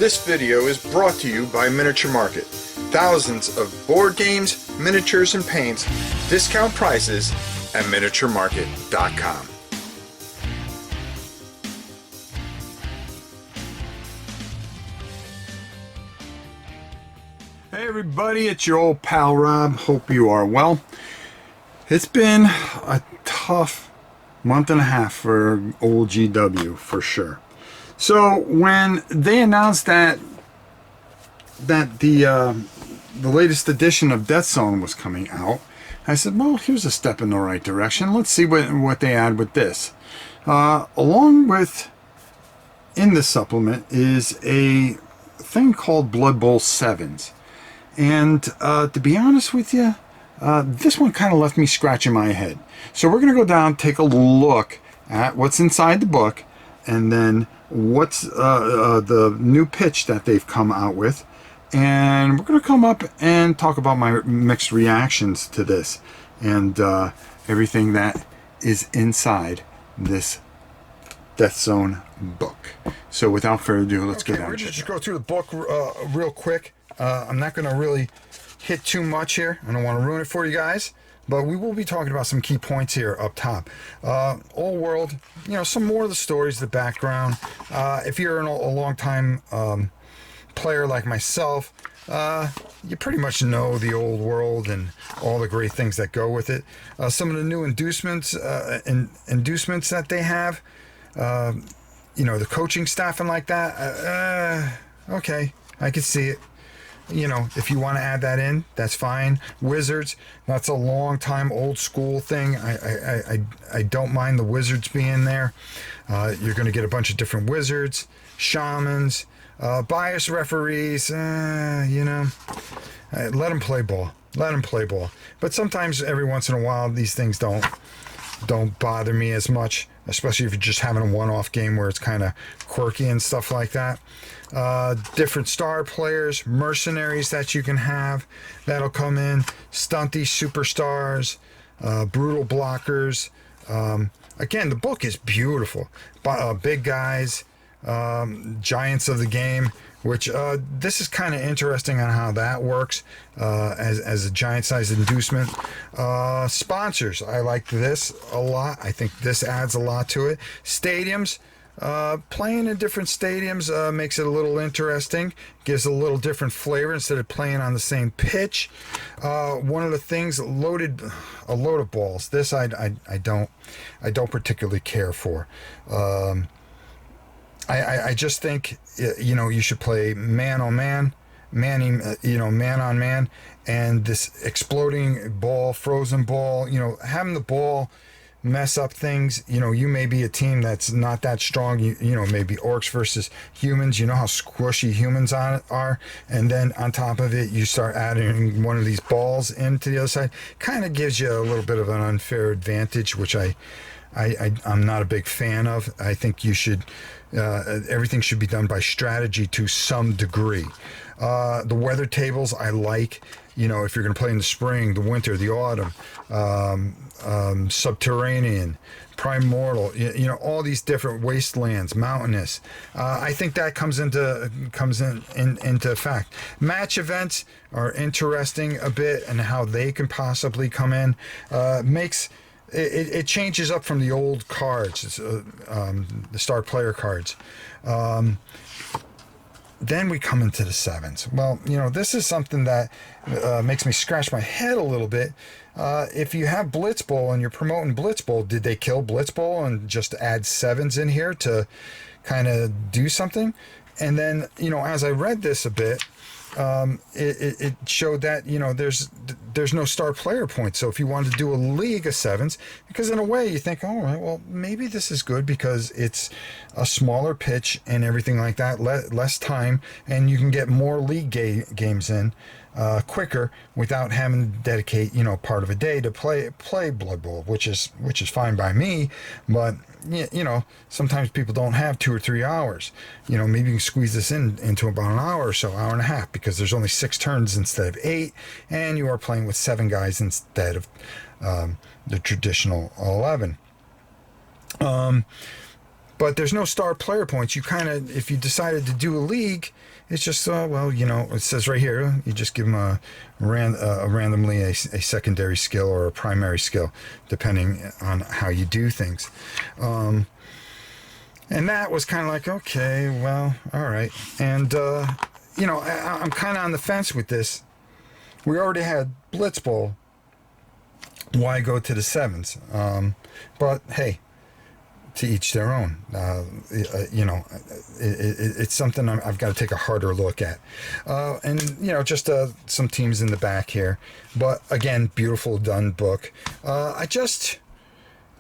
This video is brought to you by Miniature Market. Thousands of board games, miniatures, and paints, discount prices at miniaturemarket.com. Hey everybody, it's your old pal Rob. Hope you are well. It's been a tough month and a half for old GW for sure. So when they announced that the latest edition of Death Zone was coming out, I said, well, here's a step in the right direction. Let's see what they add with this. Along with, in the supplement, is a thing called Blood Bowl 7s. And to be honest with you, this one kind of left me scratching my head. So we're going to go down, take a look at what's inside the book, and then what's the new pitch that they've come out with. And we're going to come up and talk about my mixed reactions to this and everything that is inside this Death Zone book. So without further ado, let's get down. We're just go through the book real quick. I'm not going to really hit too much here. I don't want to ruin it for you guys, but we will be talking about some key points here up top. Old world, you know, some more of the stories, the background. If you're a long-time player like myself, you pretty much know the old world and all the great things that go with it. Some of the new inducements that they have, you know, the coaching staff and like that. Okay, I can see it. You know, if you want to add that in, that's fine. Wizards, that's a long time old school thing. I don't mind the wizards being there. You're going to get a bunch of different wizards, shamans, bias referees, you know, let them play ball. Let them play ball. But sometimes, every once in a while, these things don't bother me as much, especially if you're just having a one-off game where it's kind of quirky and stuff like that. Different star players, mercenaries that you can have that'll come in, stunty superstars, brutal blockers. Again, the book is beautiful. Big guys, giants of the game, which this is kind of interesting on how that works as a giant size inducement. Sponsors, I like this a lot. I think this adds a lot to it. Stadiums, playing in different stadiums makes it a little interesting, gives a little different flavor instead of playing on the same pitch. One of the things, a load of balls. This I don't particularly care for. I just think, you know, you should play man on man, man on man, and this exploding ball, frozen ball, you know, having the ball mess up things. You know, you may be a team that's not that strong, you know, maybe orcs versus humans, you know how squishy humans are, and then on top of it you start adding one of these balls into the other side. Kind of gives you a little bit of an unfair advantage, which I'm not a big fan of. I think you should everything should be done by strategy to some degree. The weather tables I like. You know, if you're going to play in the spring, the winter, the autumn, subterranean, primordial, you know, all these different wastelands, mountainous. I think that comes into effect. Match events are interesting a bit, and how they can possibly come in. It changes up from the old cards, the star player cards. Then we come into the sevens. Well, you know, this is something that makes me scratch my head a little bit. If you have Blitz Bowl and you're promoting Blitz Bowl, did they kill Blitz Bowl and just add sevens in here to kind of do something? And then, you know, as I read this a bit, it showed that, you know, there's no star player points. So if you wanted to do a league of sevens, because in a way you think, all right, well, maybe this is good because it's a smaller pitch and everything like that, less time, and you can get more league games in quicker without having to dedicate, you know, part of a day to play Blood Bowl, which is fine by me. But you know, sometimes people don't have 2 or 3 hours. You know, maybe you can squeeze this into about an hour or so, hour and a half, because there's only 6 turns instead of 8, and you are playing with 7 guys instead of the traditional 11. but there's no star player points. You kind of, if you decided to do a league, it's just, well, you know, it says right here, you just give them randomly a secondary skill or a primary skill, depending on how you do things. And that was kind of like, okay, well, all right. And, you know, I'm kind of on the fence with this. We already had Blitzball. Why go to the sevens? But hey, to each their own. You know, it's something I've got to take a harder look at. And, you know, just some teams in the back here. But again, beautiful done book.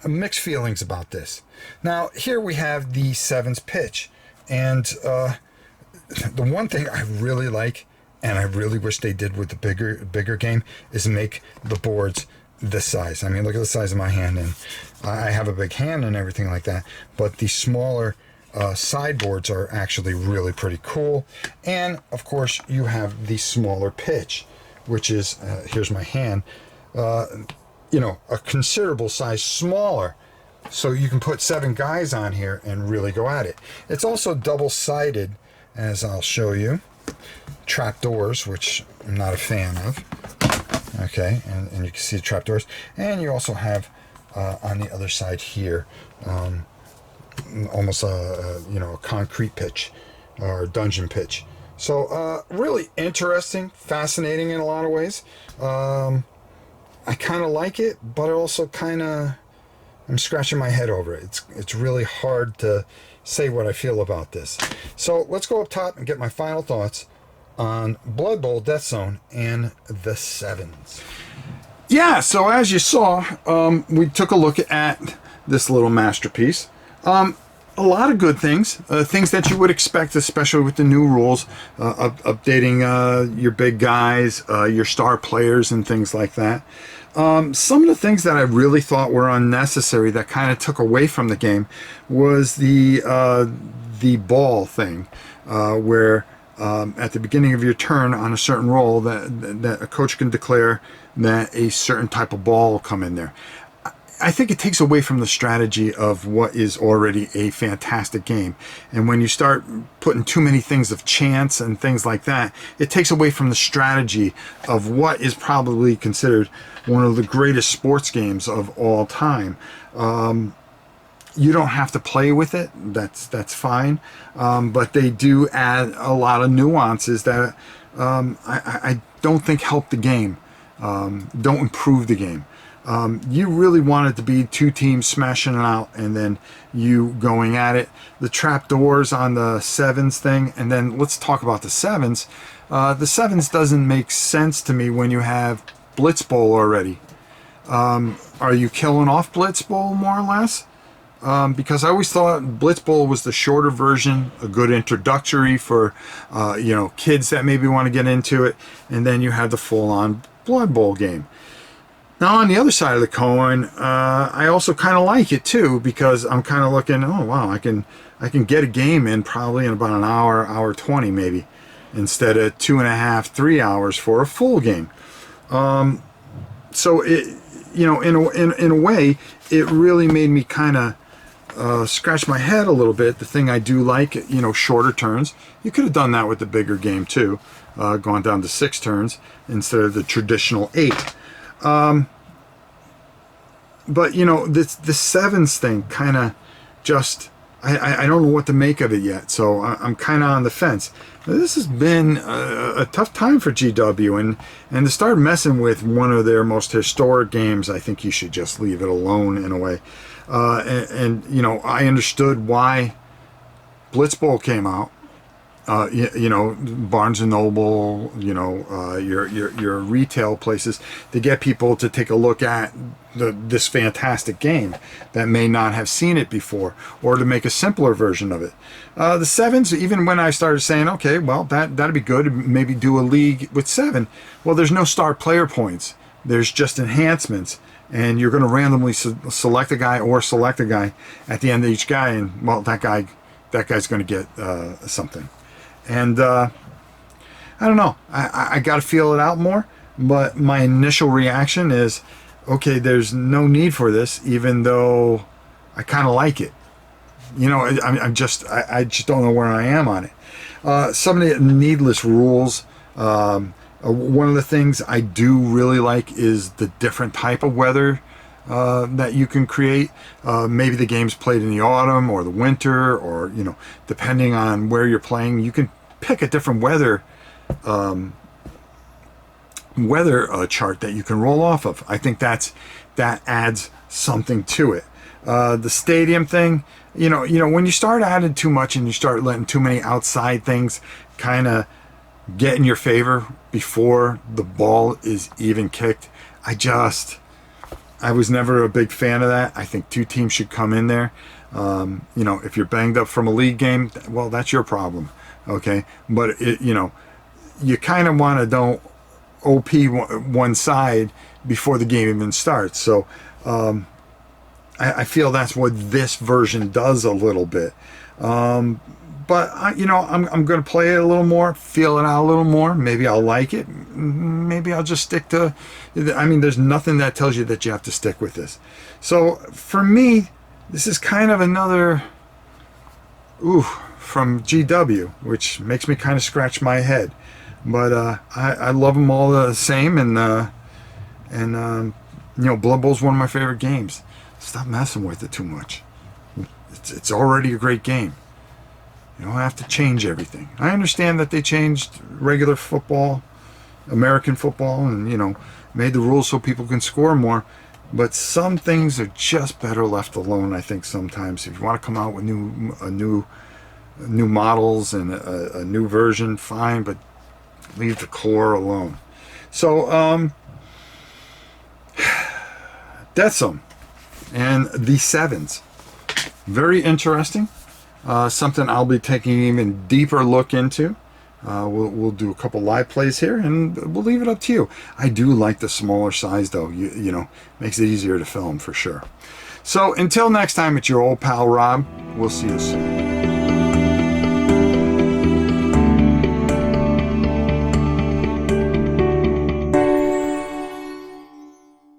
Mixed feelings about this. Now, here we have the sevens pitch. And the one thing I really like, and I really wish they did with the bigger game, is make the boards this size. I mean, look at the size of my hand, and I have a big hand and everything like that, but the smaller sideboards are actually really pretty cool. And of course you have the smaller pitch, which is here's my hand, you know, a considerable size smaller, so you can put 7 guys on here and really go at it. It's also double-sided, as I'll show you. Trapdoors, which I'm not a fan of. Okay, and you can see the trapdoors, and you also have on the other side here almost a you know, a concrete pitch or dungeon pitch. So really interesting, fascinating in a lot of ways. I kind of like it, but also kind of I'm scratching my head over it. It's really hard to say what I feel about this. So let's go up top and get my final thoughts on Blood Bowl, Death Zone, and the sevens. Yeah, so as you saw, we took a look at this little masterpiece. A lot of good things, things that you would expect, especially with the new rules, updating your big guys, your star players, and things like that. Some of the things that I really thought were unnecessary that kind of took away from the game was the ball thing, where at the beginning of your turn on a certain roll that a coach can declare that a certain type of ball will come in there. I think it takes away from the strategy of what is already a fantastic game. And when you start putting too many things of chance and things like that, it takes away from the strategy of what is probably considered one of the greatest sports games of all time. You don't have to play with it. That's fine. But they do add a lot of nuances that I don't think help the game, don't improve the game. You really want it to be 2 teams smashing it out and then you going at it. The trapdoors on the sevens thing, and then let's talk about the sevens. The sevens doesn't make sense to me when you have Blitzball already. Are you killing off Blitzball more or less? Because I always thought Blitzball was the shorter version, a good introductory for you know, kids that maybe want to get into it, and then you have the full-on Blood Bowl game. Now on the other side of the coin, I also kind of like it too, because I'm kind of looking, oh wow, I can get a game in probably in about an hour 20 maybe, instead of 2.5, 3 hours for a full game. So it, you know, in a way, it really made me kind of scratch my head a little bit. The thing I do like, you know, shorter turns. You could have done that with the bigger game too, gone down to 6 turns instead of the traditional 8. But you know, the sevens thing kind of just, I don't know what to make of it yet, so I'm kind of on the fence. This has been a tough time for GW, and to start messing with one of their most historic games, I think you should just leave it alone in a way. And you know, I understood why Blitzball came out. You know, Barnes and Noble, you know, your retail places, to get people to take a look at this fantastic game that may not have seen it before, or to make a simpler version of it. The sevens, even when I started saying, okay, well, that'd be good, maybe do a league with 7. Well, there's no star player points. There's just enhancements, and you're going to randomly select a guy or select a guy at the end of each guy, and well, that guy's going to get something. And I don't know, I got to feel it out more, but my initial reaction is, okay, there's no need for this, even though I kind of like it. You know, I just don't know where I am on it. Some of the needless rules. One of the things I do really like is the different type of weather that you can create. Maybe the game's played in the autumn or the winter, or, you know, depending on where you're playing, you can pick a different weather chart that you can roll off of. I think that adds something to it. The stadium thing, you know, when you start adding too much and you start letting too many outside things kind of get in your favor before the ball is even kicked, I was never a big fan of that. I think two teams should come in there. You know, if you're banged up from a league game, well, that's your problem. Okay. But you know, you kind of want to don't OP one side before the game even starts. So, I feel that's what this version does a little bit. But you know, I'm going to play it a little more, feel it out a little more. Maybe I'll like it. Maybe I'll just stick to. I mean, there's nothing that tells you that you have to stick with this. So for me, this is kind of another from GW, which makes me kind of scratch my head. But I love them all the same, and you know, Blood Bowl's one of my favorite games. Stop messing with it too much. It's already a great game. You don't have to change everything. I understand that they changed regular football, American football, and, you know, made the rules so people can score more. But some things are just better left alone, I think, sometimes. If you want to come out with new models and a new version, fine, but leave the core alone. So, Death Zone and the Sevens. Very interesting. Something I'll be taking an even deeper look into. We'll do a couple live plays here, and we'll leave it up to you. I do like the smaller size, though. You know, makes it easier to film for sure. So until next time, it's your old pal Rob. We'll see you soon.